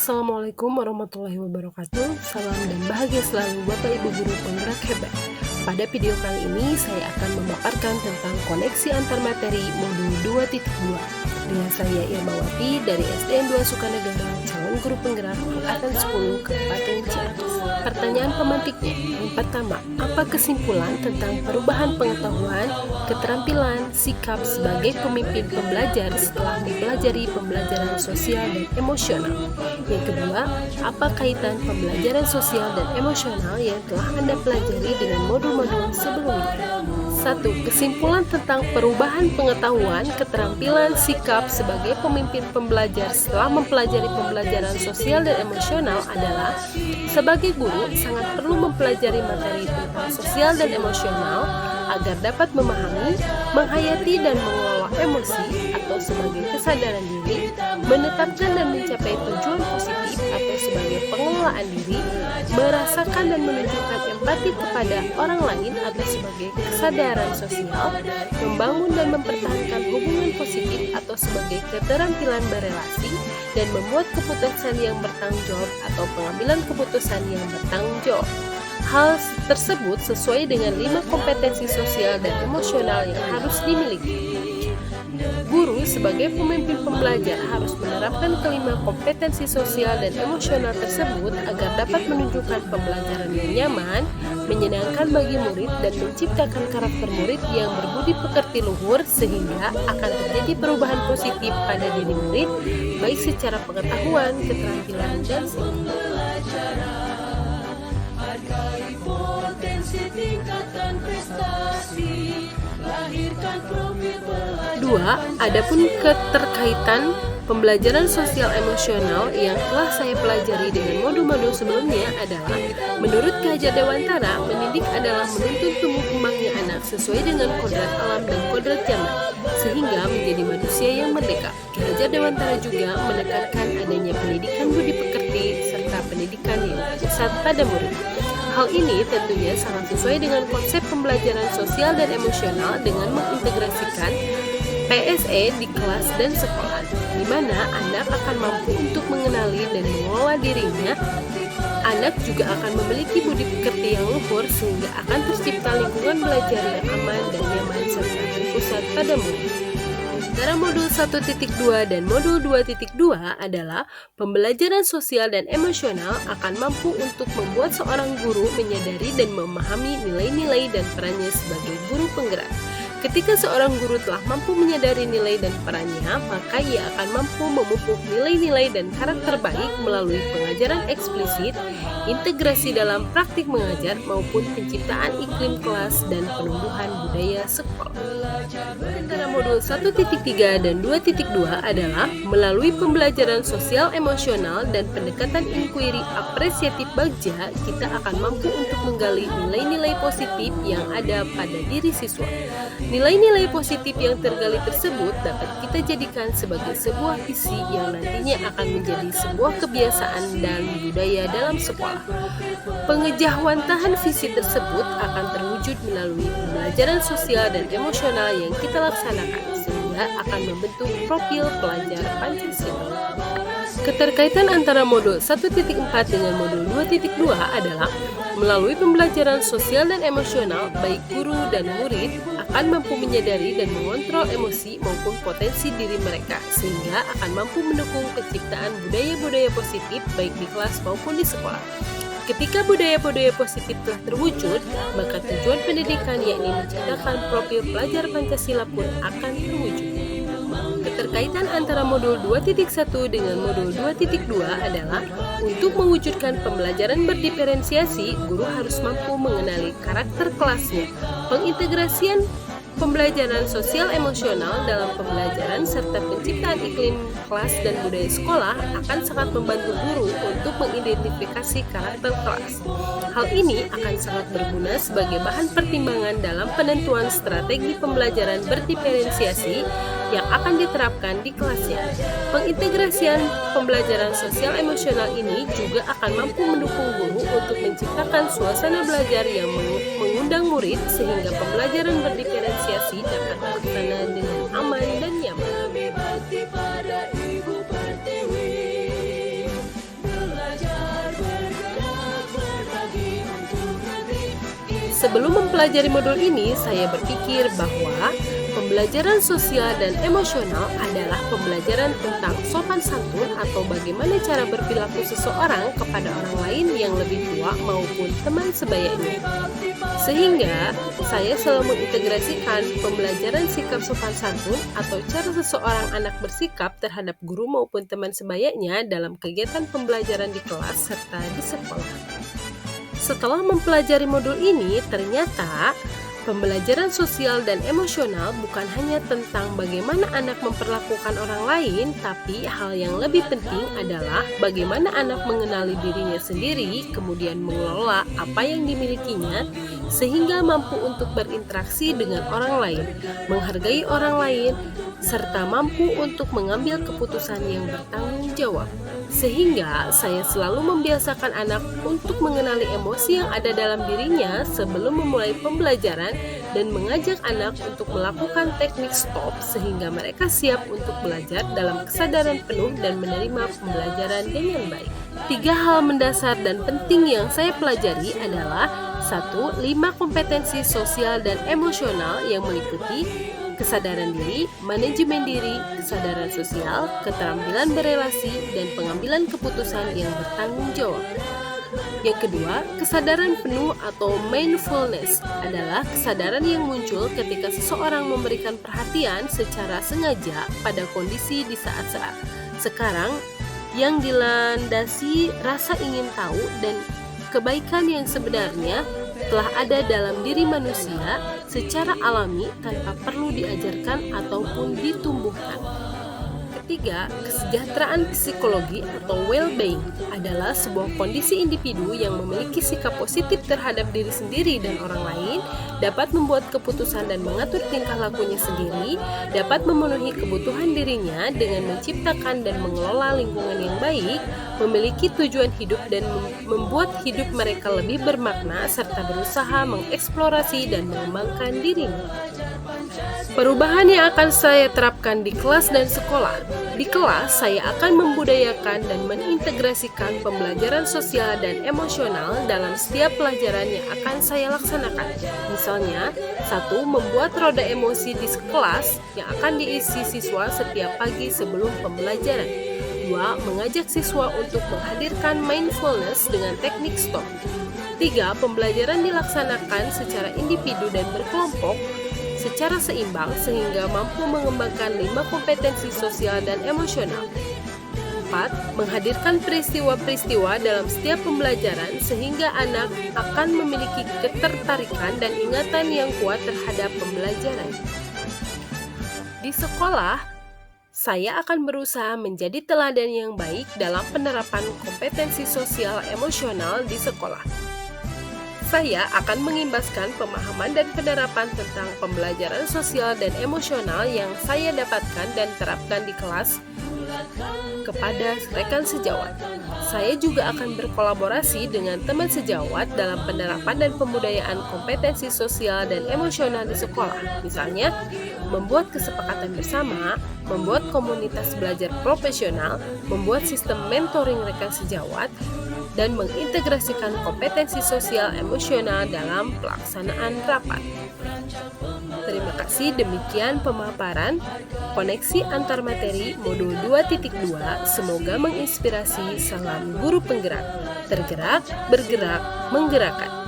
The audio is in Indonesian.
Assalamualaikum warahmatullahi wabarakatuh. Salam dan bahagia selalu Bapak Ibu Guru penggerak hebat. Pada video kali ini saya akan memaparkan tentang koneksi antar materi modul 2.2 dengan saya Irmawati dari SDN 2 Sukanegara, calon guru penggerak angkatan 10 Kabupaten Ciamis. Pertanyaan pemantiknya, yang pertama, apa kesimpulan tentang perubahan pengetahuan, keterampilan, sikap sebagai pemimpin pembelajar setelah mempelajari pembelajaran sosial dan emosional? Yang kedua, apa kaitan pembelajaran sosial dan emosional yang telah Anda pelajari dengan modul-modul sebelumnya? 1. Kesimpulan tentang perubahan pengetahuan, keterampilan, sikap sebagai pemimpin pembelajar setelah mempelajari pembelajaran sosial dan emosional adalah sebagai guru sangat perlu mempelajari materi tentang sosial dan emosional agar dapat memahami, menghayati dan mengelola emosi atau sebagai kesadaran diri, menetapkan dan mencapai tujuan positif atau sebagai pengelolaan diri, merasakan dan menunjukkan empati kepada orang lain atau sebagai kesadaran sosial, membangun dan mempertahankan hubungan positif atau sebagai keterampilan berelasi, dan membuat keputusan yang bertanggung jawab atau pengambilan keputusan yang bertanggung jawab. Hal tersebut sesuai dengan 5 kompetensi sosial dan emosional yang harus dimiliki. Guru sebagai pemimpin pembelajar harus menerapkan kelima kompetensi sosial dan emosional tersebut agar dapat menunjukkan pembelajaran yang nyaman, menyenangkan bagi murid dan menciptakan karakter murid yang berbudi pekerti luhur sehingga akan terjadi perubahan positif pada diri murid baik secara pengetahuan, keterampilan, dan sikap. Hargai potensi, tingkatkan prestasi, lahirkan profil pelajar. 2. Adapun keterkaitan pembelajaran sosial emosional yang telah saya pelajari dengan modul-modul sebelumnya adalah menurut Ki Hajar Dewantara, mendidik adalah menuntun tumbuh kembangnya anak sesuai dengan kodrat alam dan kodrat zaman sehingga menjadi manusia yang merdeka. Ki Hajar Dewantara juga menekankan adanya pendidikan budi pekerti serta pendidikan yang berpusat pada murid. Hal ini tentunya sangat sesuai dengan konsep pembelajaran sosial dan emosional dengan mengintegrasikan PSE di kelas dan sekolah, di mana anak akan mampu untuk mengenali dan mengelola dirinya. Anak juga akan memiliki budi pekerti yang luhur sehingga akan tercipta lingkungan belajar yang aman dan nyaman serta berpusat pada murid. Antara modul 1.2 dan modul 2.2 adalah pembelajaran sosial dan emosional akan mampu untuk membuat seorang guru menyadari dan memahami nilai-nilai dan perannya sebagai guru penggerak. Ketika seorang guru telah mampu menyadari nilai dan perannya, maka ia akan mampu memupuk nilai-nilai dan karakter baik melalui pengajaran eksplisit, integrasi dalam praktik mengajar, maupun penciptaan iklim kelas dan penumbuhan budaya sekolah. Antara modul 1.3 dan 2.2 adalah melalui pembelajaran sosial emosional dan pendekatan inquiry apresiatif bagja, kita akan mampu untuk menggali nilai-nilai positif yang ada pada diri siswa. Nilai-nilai positif yang tergali tersebut dapat kita jadikan sebagai sebuah visi yang nantinya akan menjadi sebuah kebiasaan dan budaya dalam sekolah. Pengejauhantahan visi tersebut akan terwujud melalui pembelajaran sosial dan emosional yang kita laksanakan sehingga akan membentuk profil pelajar Pancasila. Keterkaitan antara modul 1.4 dengan modul 2.2 adalah melalui pembelajaran sosial dan emosional, baik guru dan murid akan mampu menyadari dan mengontrol emosi maupun potensi diri mereka, sehingga akan mampu mendukung penciptaan budaya-budaya positif baik di kelas maupun di sekolah. Ketika budaya-budaya positif telah terwujud, maka tujuan pendidikan yakni menciptakan profil pelajar Pancasila pun akan terwujud. Keterkaitan antara modul 2.1 dengan modul 2.2 adalah untuk mewujudkan pembelajaran berdiferensiasi, guru harus mampu mengenali karakter kelasnya. Pengintegrasian pembelajaran sosial emosional dalam pembelajaran serta penciptaan iklim kelas dan budaya sekolah akan sangat membantu guru untuk mengidentifikasi karakter kelas. Hal ini akan sangat berguna sebagai bahan pertimbangan dalam penentuan strategi pembelajaran berdiferensiasi yang akan diterapkan di kelasnya. Pengintegrasian pembelajaran sosial emosional ini juga akan mampu mendukung guru untuk menciptakan suasana belajar yang mengundang murid sehingga pembelajaran berdiferensiasi dapat terlaksana dengan aman dan nyaman. Sebelum mempelajari modul ini, saya berpikir bahwa pembelajaran sosial dan emosional adalah pembelajaran tentang sopan santun atau bagaimana cara berperilaku seseorang kepada orang lain yang lebih tua maupun teman sebayanya. Sehingga, saya selalu mengintegrasikan pembelajaran sikap sopan santun atau cara seseorang anak bersikap terhadap guru maupun teman sebayanya dalam kegiatan pembelajaran di kelas serta di sekolah. Setelah mempelajari modul ini, ternyata pembelajaran sosial dan emosional bukan hanya tentang bagaimana anak memperlakukan orang lain, tapi hal yang lebih penting adalah bagaimana anak mengenali dirinya sendiri, kemudian mengelola apa yang dimilikinya, sehingga mampu untuk berinteraksi dengan orang lain, menghargai orang lain, serta mampu untuk mengambil keputusan yang bertanggung jawab. Sehingga saya selalu membiasakan anak untuk mengenali emosi yang ada dalam dirinya sebelum memulai pembelajaran dan mengajak anak untuk melakukan teknik stop sehingga mereka siap untuk belajar dalam kesadaran penuh dan menerima pembelajaran dengan baik. 3 hal mendasar dan penting yang saya pelajari adalah 1. 5 kompetensi sosial dan emosional yang meliputi kesadaran diri, manajemen diri, kesadaran sosial, keterampilan berelasi, dan pengambilan keputusan yang bertanggung jawab. Yang kedua, kesadaran penuh atau mindfulness adalah kesadaran yang muncul ketika seseorang memberikan perhatian secara sengaja pada kondisi di saat-saat sekarang yang dilandasi rasa ingin tahu dan kebaikan yang sebenarnya telah ada dalam diri manusia secara alami tanpa perlu diajarkan ataupun ditumbuhkan. Ketiga, kesejahteraan psikologi atau well-being adalah sebuah kondisi individu yang memiliki sikap positif terhadap diri sendiri dan orang lain, dapat membuat keputusan dan mengatur tingkah lakunya sendiri, dapat memenuhi kebutuhan dirinya dengan menciptakan dan mengelola lingkungan yang baik, memiliki tujuan hidup dan membuat hidup mereka lebih bermakna serta berusaha mengeksplorasi dan mengembangkan dirinya. Perubahan yang akan saya terapkan di kelas dan sekolah. Di kelas, saya akan membudayakan dan mengintegrasikan pembelajaran sosial dan emosional dalam setiap pelajaran yang akan saya laksanakan. Misalnya, 1. Membuat roda emosi di kelas yang akan diisi siswa setiap pagi sebelum pembelajaran. 2. Mengajak siswa untuk menghadirkan mindfulness dengan teknik stop. 3. Pembelajaran dilaksanakan secara individu dan berkelompok secara seimbang sehingga mampu mengembangkan 5 kompetensi sosial dan emosional. 4. Menghadirkan peristiwa-peristiwa dalam setiap pembelajaran sehingga anak akan memiliki ketertarikan dan ingatan yang kuat terhadap pembelajaran. Di sekolah, saya akan berusaha menjadi teladan yang baik dalam penerapan kompetensi sosial emosional di sekolah. Saya akan mengimbaskan pemahaman dan penerapan tentang pembelajaran sosial dan emosional yang saya dapatkan dan terapkan di kelas kepada rekan sejawat. Saya juga akan berkolaborasi dengan teman sejawat dalam penerapan dan pembudayaan kompetensi sosial dan emosional di sekolah. Misalnya, membuat kesepakatan bersama, membuat komunitas belajar profesional, membuat sistem mentoring rekan sejawat, dan mengintegrasikan kompetensi sosial emosional dalam pelaksanaan rapat. Terima kasih, demikian pemaparan koneksi antar materi modul 2.2. Semoga menginspirasi. Salam guru penggerak, tergerak, bergerak, menggerakkan.